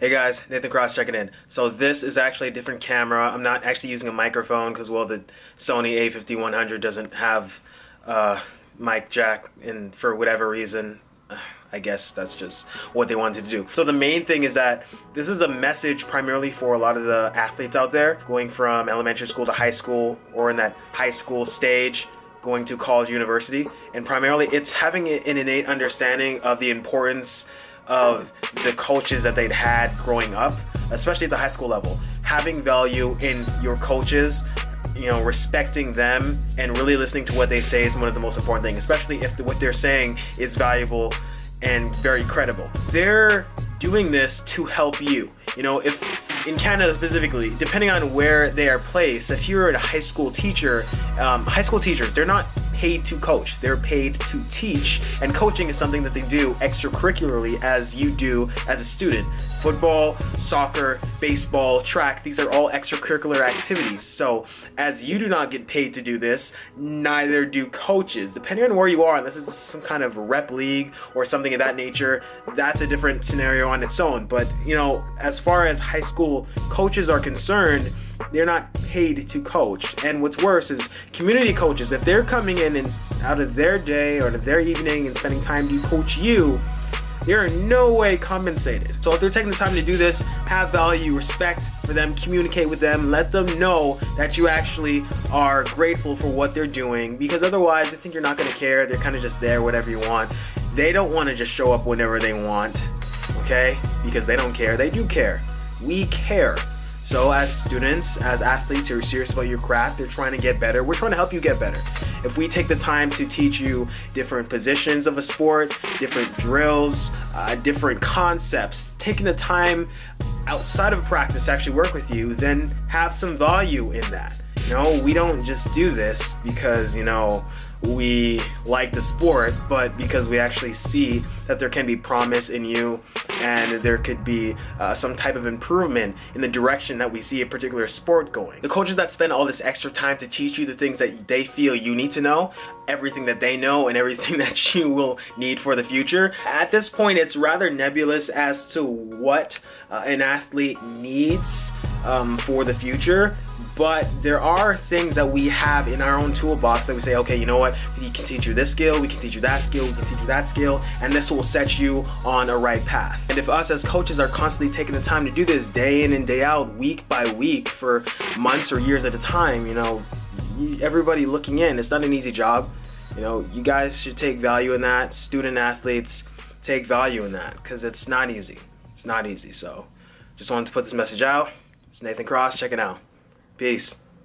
Hey guys, Nathan Cross checking in. So this is actually a different camera. I'm not actually using a microphone because, well, the Sony a5100 doesn't have mic jack, and for whatever reason, I guess that's just what they wanted to do. So the main thing is that this is a message primarily for a lot of the athletes out there going from elementary school to high school, or in that high school stage going to college, university, and primarily it's having an innate understanding of the importance of the coaches that they'd had growing up, especially at the high school level. Having value in your coaches, respecting them and really listening to what they say is one of the most important things, especially if what they're saying is valuable and very credible. They're doing this to help you. If in Canada specifically, depending on where they are placed, if you're a high school teacher, high school teachers, they're not paid to coach, they're paid to teach, and coaching is something that they do extracurricularly as you do as a student. Football, soccer, baseball, track, these are all extracurricular activities. So as you do not get paid to do this, neither do coaches. Depending on where you are, unless it's some kind of rep league or something of that nature, that's a different scenario on its own. But as far as high school coaches are concerned, they're not paid to coach. And what's worse is community coaches, if they're coming in and out of their day or their evening and spending time to coach you, they're in no way compensated. So if they're taking the time to do this, have value, respect for them, communicate with them, let them know that you actually are grateful for what they're doing, because otherwise I think you're not going to care. They're kind of just there, whatever you want. They don't want to just show up whenever they want, okay? Because they don't care. They do care. We care. So as students, as athletes who are serious about your craft, they're trying to get better. We're trying to help you get better. If we take the time to teach you different positions of a sport, different drills, different concepts, taking the time outside of practice to actually work with you, then have some value in that. We don't just do this because, we like the sport, but because we actually see that there can be promise in you and there could be some type of improvement in the direction that we see a particular sport going. The coaches that spend all this extra time to teach you the things that they feel you need to know, everything that they know and everything that you will need for the future, at this point it's rather nebulous as to what an athlete needs for the future. But there are things that we have in our own toolbox that we say, okay, you know what? We can teach you this skill, we can teach you that skill, we can teach you that skill, and this will set you on a right path. And if us as coaches are constantly taking the time to do this day in and day out, week by week, for months or years at a time, everybody looking in, it's not an easy job. You guys should take value in that. Student athletes, take value in that, because it's not easy. It's not easy. So just wanted to put this message out. It's Nathan Cross checking out. Peace.